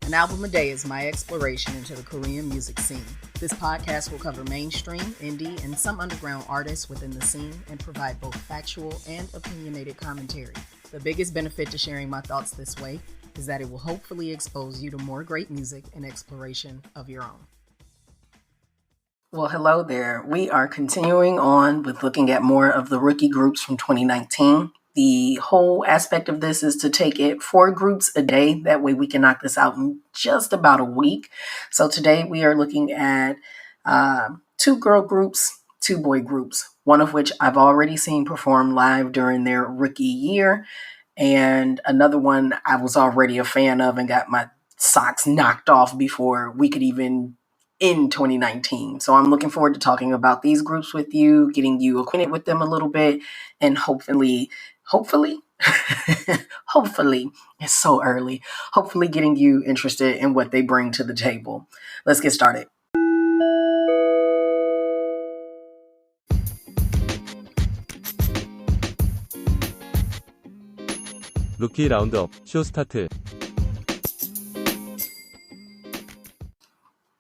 An album a day is my exploration into the Korean music scene. This podcast will cover mainstream, indie, and some underground artists within the scene and provide both factual and opinionated commentary. The biggest benefit to sharing my thoughts this way is that it will hopefully expose you to more great music and exploration of your own. Well, hello there. We are continuing on with looking at more of the rookie groups from 2019. The whole aspect of this is to take it 4 groups a day. That way we can knock this out in just about a week. So today we are looking at 2 girl groups, 2 boy groups, one of which I've already seen perform live during their rookie year. And another one I was already a fan of and got my socks knocked off before we could even in 2019. So I'm looking forward to talking about these groups with you, getting you acquainted with them a little bit, and hopefully, it's so early, hopefully getting you interested in what they bring to the table. Let's get started. 루키 라운드업 쇼 스타트.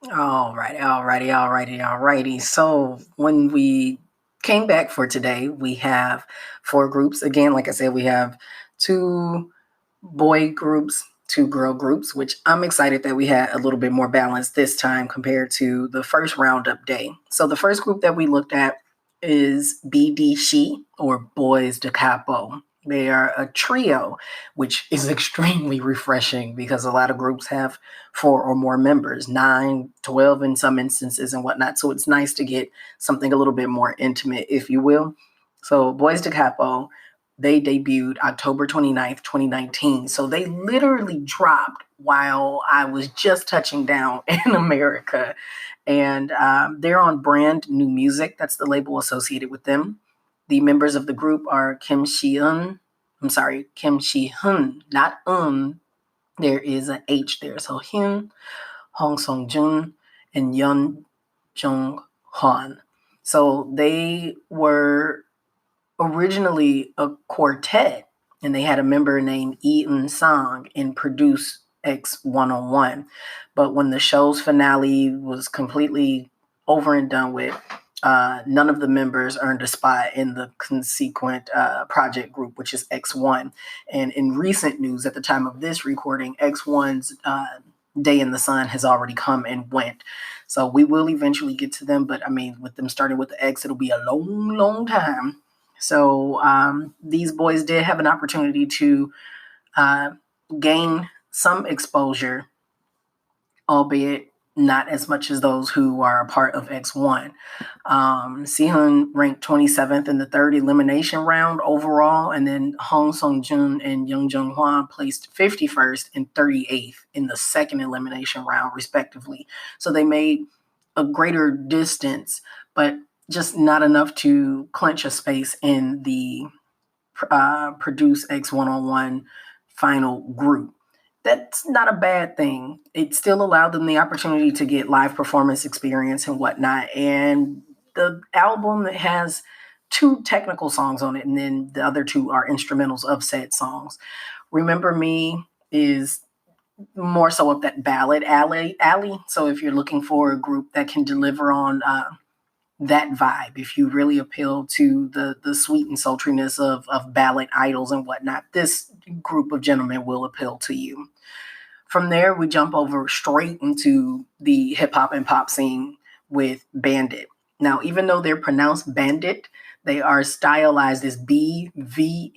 Alrighty. So when we came back for today, we have 4 groups. Again, like I said, we have 2 boy groups, 2 girl groups, which I'm excited that we had a little bit more balance this time compared to the first Roundup day. So the first group that we looked at is Bvndit, or Boys de Capo. They are a trio, which is extremely refreshing because a lot of groups have 4 or more members, 9, 12 in some instances and whatnot. So it's nice to get something a little bit more intimate, if you will. So Boys de Capo, they debuted October 29th, 2019. So they literally dropped while I was just touching down in America. And they're on Brand New Music. That's the label associated with them. The members of the group are Kim Shi-hun, not there is an H there. So Hyun, Hong Song-jun, and Yeon Jung-hwan. So they were originally a quartet, and they had a member named Eun-sang and produced X101. But when the show's finale was completely over and done with, none of the members earned a spot in the consequent project group, which is X1. And in recent news, at the time of this recording, X1's day in the sun has already come and went. So we will eventually get to them. But I mean, with them starting with the X, it'll be a long time. So these boys did have an opportunity to gain some exposure, albeit not as much as those who are a part of X1. Sehun ranked 27th in the 3rd elimination round overall, and then Hong Song-jun and Yeon Jung-hwan placed 51st and 38th in the 2nd elimination round, respectively. So they made a greater distance, but just not enough to clinch a space in the Produce X101 final group. That's not a bad thing. It still allowed them the opportunity to get live performance experience and whatnot. And the album has 2 technical songs on it, and then the other 2 are instrumentals of said songs. Remember Me is more so of that ballad alley. So if you're looking for a group that can deliver on that vibe, if you really appeal to the sweet and sultriness of ballad idols and whatnot, this group of gentlemen will appeal to you. From there, we jump over straight into the hip hop and pop scene with Bvndit. Now, even though they're pronounced Bandit, they are stylized as Bvndit.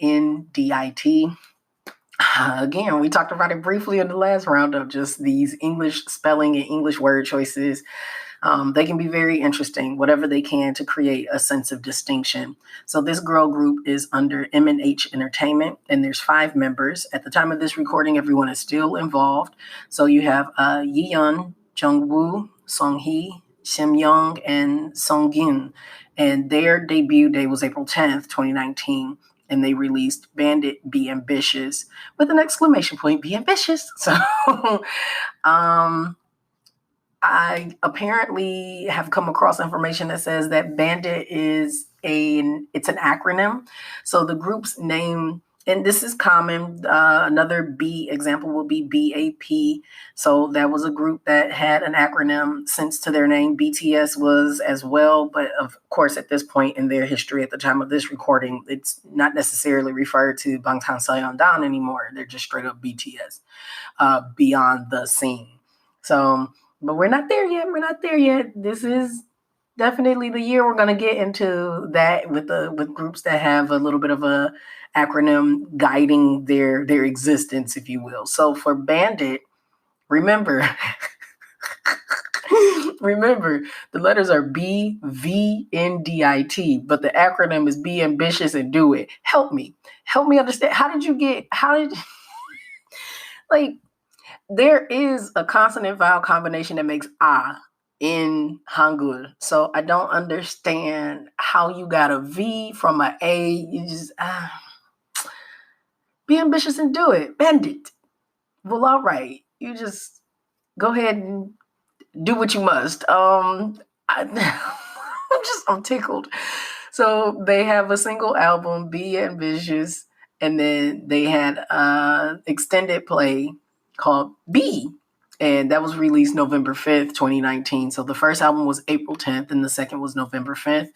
Again, we talked about it briefly in the last roundup, just these English spelling and English word choices. They can be very interesting, whatever they can to create a sense of distinction. So this girl group is under M&H Entertainment, and there's 5 members. At the time of this recording, everyone is still involved. So you have Yeon, Jungwoo, Songhee, Shimyoung, and Songgin. And their debut day was April 10th, 2019. And they released Bvndit Be Ambitious with an exclamation point, Be Ambitious. So I apparently have come across information that says that Bvndit is it's an acronym. So the group's name And this is common. Another B example will be BAP. So that was a group that had an acronym since to their name. BTS was as well, but of course, at this point in their history, at the time of this recording, it's not necessarily referred to Bangtan anymore. They're just straight up BTS, Beyond the Scene. So, but we're not there yet. We're not there yet. This is definitely the year we're going to get into that with groups that have a little bit of a acronym guiding their existence, if you will. So for Bvndit, remember remember the letters are Bvndit, but the acronym is Be Ambitious and Do It. Help me understand. How did like, there is a consonant vowel combination that makes in Hangul. So I don't understand how you got a V from an A. You just be ambitious and do it. Bvndit. Well, all right. You just go ahead and do what you must. I'm tickled. So they have a single album, Be Ambitious, and then they had an extended play called B, and that was released November 5th, 2019. So the first album was April 10th, and the second was November 5th.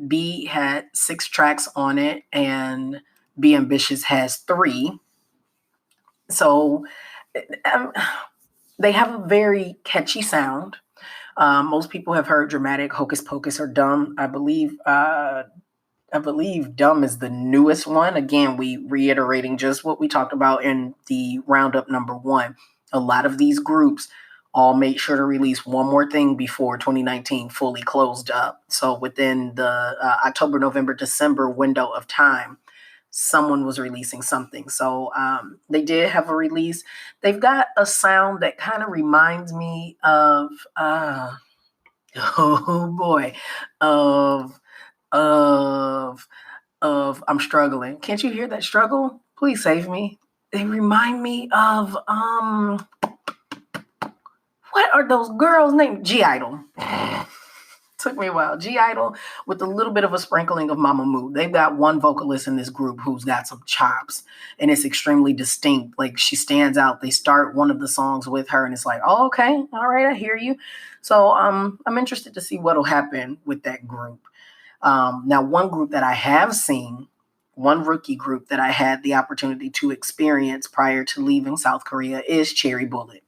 B had 6 tracks on it, and Be Ambitious has 3. So they have a very catchy sound. Most people have heard Dramatic, Hocus Pocus, or Dumb. I believe Dumb is the newest one. Again, we reiterating just what we talked about in the Roundup #1. A lot of these groups all made sure to release one more thing before 2019 fully closed up. So within the October, November, December window of time, someone was releasing something. So they did have a release. They've got a sound that kind of reminds me of, oh boy, of I'm struggling. Can't you hear that struggle? Please save me. They remind me of what are those girls named? G-Idol. Took me a while. G-Idol with a little bit of a sprinkling of Mamamoo. They've got one vocalist in this group who's got some chops, and it's extremely distinct. Like, she stands out. They start one of the songs with her, and it's like, oh, okay, all right, I hear you. So I'm interested to see what'll happen with that group. Now, one group that I have seen, one rookie group that I had the opportunity to experience prior to leaving South Korea is Cherry Bullet.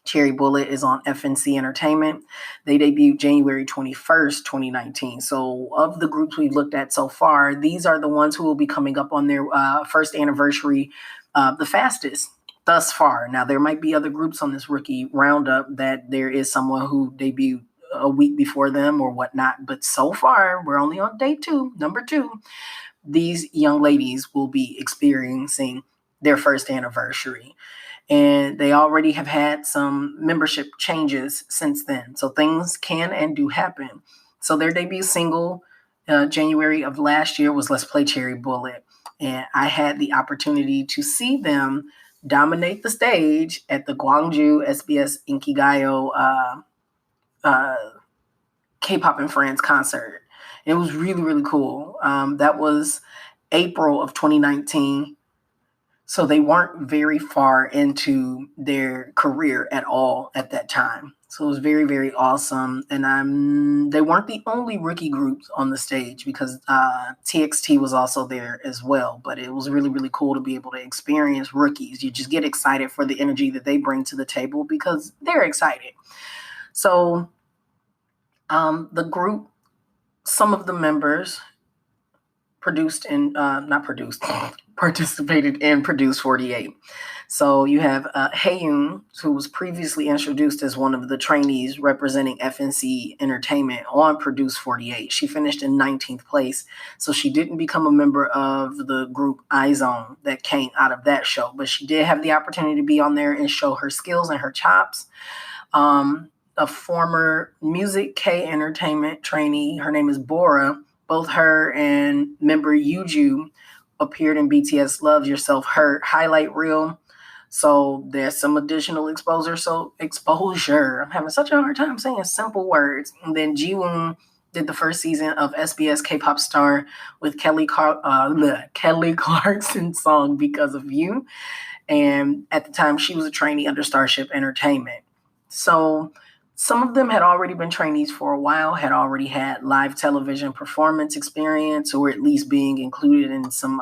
Cherry Bullet is on FNC Entertainment. They debuted January 21st, 2019. So of the groups we've looked at so far, these are the ones who will be coming up on their first anniversary the fastest thus far. Now, there might be other groups on this rookie roundup that there is someone who debuted a week before them or whatnot. But so far, we're only on day 2, number 2. These young ladies will be experiencing their first anniversary. And they already have had some membership changes since then. So things can and do happen. So their debut single, January of last year, was Let's Play Cherry Bullet. And I had the opportunity to see them dominate the stage at the Gwangju SBS Inkigayo K-Pop in France concert. It was really, really cool. That was April of 2019. So they weren't very far into their career at all at that time. So it was very, very awesome. And they weren't the only rookie groups on the stage, because TXT was also there as well. But it was really, really cool to be able to experience rookies. You just get excited for the energy that they bring to the table because they're excited. So the group, some of the members participated in Produce 48. So you have Haeyoon, who was previously introduced as one of the trainees representing FNC Entertainment on Produce 48. She finished in 19th place, so she didn't become a member of the group iZone that came out of that show, but she did have the opportunity to be on there and show her skills and her chops. A former Music K Entertainment trainee, her name is Bora. Both her and member Yuju appeared in BTS Love Yourself Hurt highlight reel. So there's some additional exposure. I'm having such a hard time saying simple words. And then Jiwoon did the first season of SBS K-pop Star with Kelly Clarkson's song Because of You. And at the time, she was a trainee under Starship Entertainment. So some of them had already been trainees for a while, had already had live television performance experience, or at least being included in some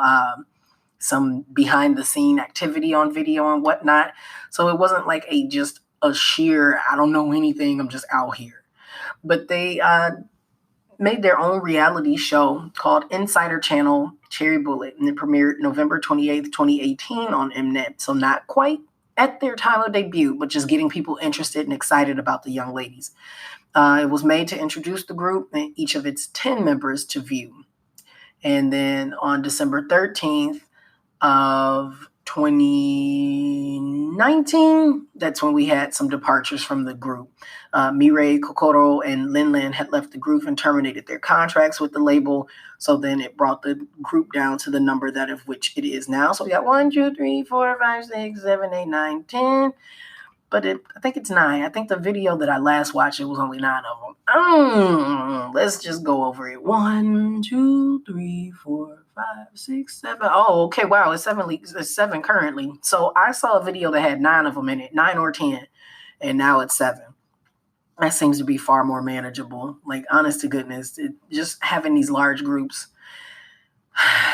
behind the scene activity on video and whatnot. So it wasn't like just a sheer, I don't know anything, I'm just out here. But they made their own reality show called Insider Channel Cherry Bullet, and it premiered November 28th, 2018 on Mnet. So not quite at their time of debut, but just getting people interested and excited about the young ladies. It was made to introduce the group and each of its 10 members to view. And then on December 13th of 2019, that's when we had some departures from the group. Mireille, Kokoro, and Linlin had left the group and terminated their contracts with the label. So then it brought the group down to the number that of which it is now. So we got 1, 2, 3, 4, 5, 6, 7, 8, 9, 10. But I think it's 9. I think the video that I last watched, it was only 9 of them. Let's just go over it. 1, 2, 3, 4, 5, 6, 7. Oh, okay. Wow. It's 7 leaks. It's 7 currently. So I saw a video that had 9 of them in it, 9 or 10. And now it's 7. That seems to be far more manageable. Like, honest to goodness, just having these large groups,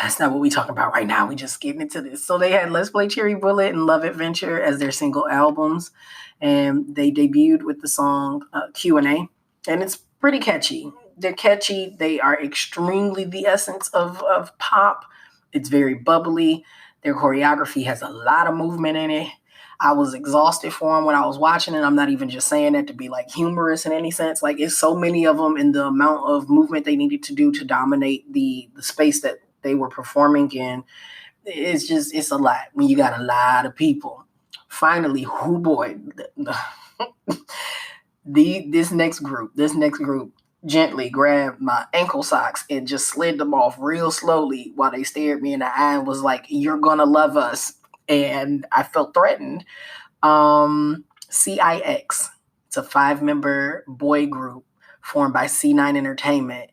that's not what we're talking about right now. We just getting into this. So they had Let's Play Cherry Bullet and Love Adventure as their single albums. And they debuted with the song Q&A. And it's pretty catchy. They're catchy. They are extremely the essence of pop. It's very bubbly. Their choreography has a lot of movement in it. I was exhausted for them when I was watching it. I'm not even just saying that to be like humorous in any sense. Like, it's so many of them, and the amount of movement they needed to do to dominate the space that they were performing in. It's a lot when you got a lot of people. Finally, oh boy, this next group gently grabbed my ankle socks and just slid them off real slowly while they stared me in the eye and was like, "You're gonna love us." And I felt threatened. CIX. It's a 5-member boy group formed by C9 Entertainment.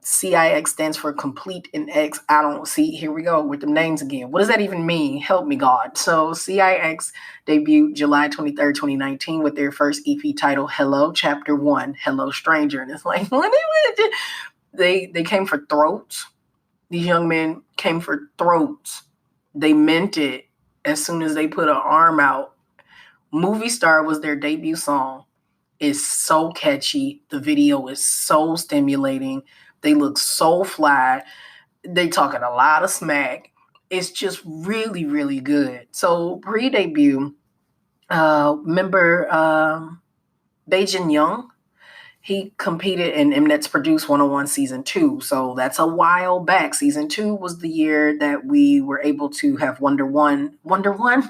CIX stands for Complete and X. I don't see. Here we go with the names again. What does that even mean? Help me, God. So CIX debuted July 23rd, 2019 with their first EP titled Hello, Chapter 1, Hello Stranger. And it's like, what they came for throats. These young men came for throats. They meant it as soon as they put an arm out. Movie Star was their debut song. It's so catchy. The video is so stimulating. They look so fly. They talking a lot of smack. It's just really, really good. So pre-debut, member Beijing Young, he competed in Mnet's Produce 101 Season 2. So that's a while back. Season 2 was the year that we were able to have Wonder 101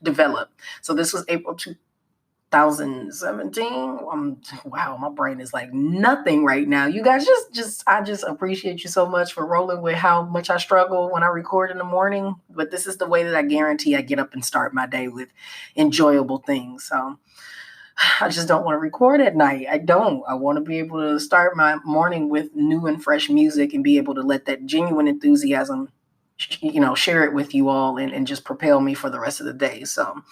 develop. So this was April 2017. Wow, my brain is like nothing right now. You guys, I just appreciate you so much for rolling with how much I struggle when I record in the morning. But this is the way that I guarantee I get up and start my day with enjoyable things. So I just don't want to record at night. I don't. I want to be able to start my morning with new and fresh music and be able to let that genuine enthusiasm, share it with you all and just propel me for the rest of the day. So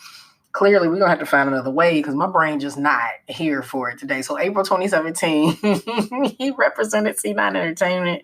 clearly we're going to have to find another way because my brain just not here for it today. So April 2017, he represented C9 Entertainment.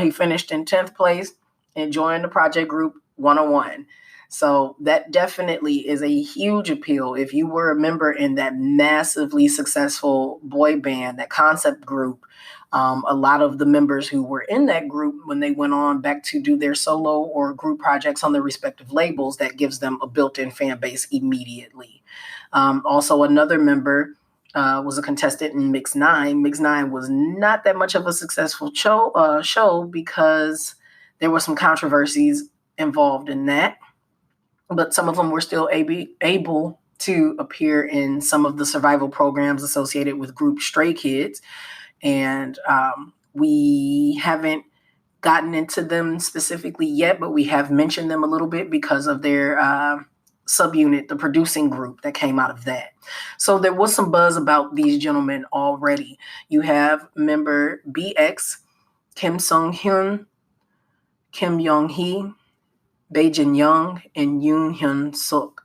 He finished in 10th place and joined the project group 101. So that definitely is a huge appeal. If you were a member in that massively successful boy band, that concept group, a lot of the members who were in that group, when they went on back to do their solo or group projects on their respective labels, that gives them a built-in fan base immediately. Also, another member was a contestant in Mix 9. Mix 9 was not that much of a successful show because there were some controversies involved in that. But some of them were still able to appear in some of the survival programs associated with group Stray Kids. And we haven't gotten into them specifically yet, but we have mentioned them a little bit because of their subunit, the producing group that came out of that. So there was some buzz about these gentlemen already. You have member BX, Kim Sung Hyun, Kim Young Hee, Bae Jin Young, and Yoon Hyun Suk.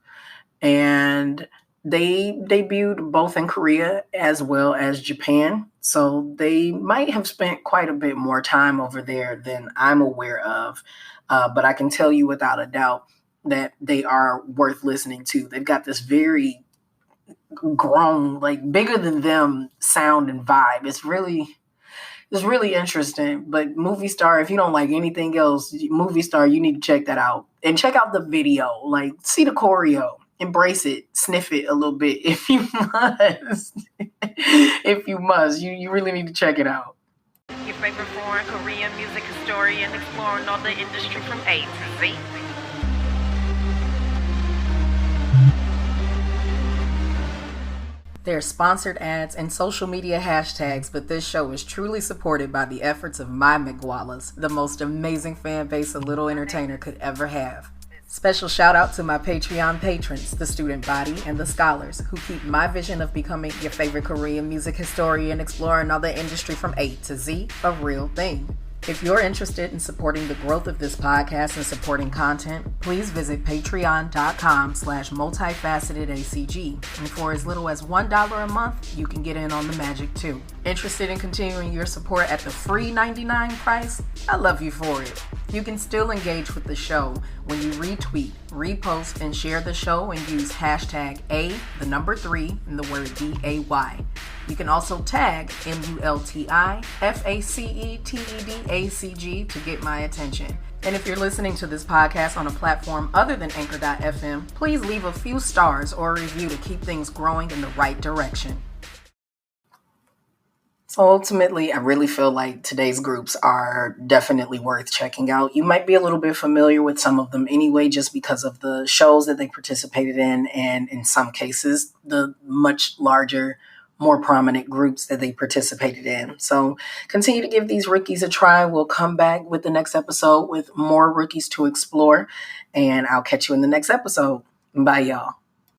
And they debuted both in Korea as well as Japan. So they might have spent quite a bit more time over there than I'm aware of. But I can tell you without a doubt that they are worth listening to. They've got this very grown, like bigger than them sound and vibe. It's really interesting. But Movie Star, if you don't like anything else, Movie Star, you need to check that out. And check out the video. Like, see the choreo. Embrace it. Sniff it a little bit if you must. If you must. You really need to check it out. Your favorite foreign Korean music historian exploring all the industry from A to Z. There's sponsored ads and social media hashtags, but this show is truly supported by the efforts of my Migualas, the most amazing fan base a little entertainer could ever have. Special shout out to my Patreon patrons, the student body, and the scholars who keep my vision of becoming your favorite Korean music historian exploring all the industry from A to Z a real thing. If you're interested in supporting the growth of this podcast and supporting content, please visit patreon.com/multifacetedacg. And for as little as $1 a month, you can get in on the magic too. Interested in continuing your support at the free $99 price? I love you for it. You can still engage with the show when you retweet, repost, and share the show and use hashtag A3 and the word DAY. You can also tag MULTIFACETEDACG to get my attention. And if you're listening to this podcast on a platform other than Anchor.fm, please leave a few stars or a review to keep things growing in the right direction. So ultimately, I really feel like today's groups are definitely worth checking out. You might be a little bit familiar with some of them anyway, just because of the shows that they participated in, and in some cases, the much larger, more prominent groups that they participated in. So continue to give these rookies a try. We'll come back with the next episode with more rookies to explore, and I'll catch you in the next episode. Bye, y'all.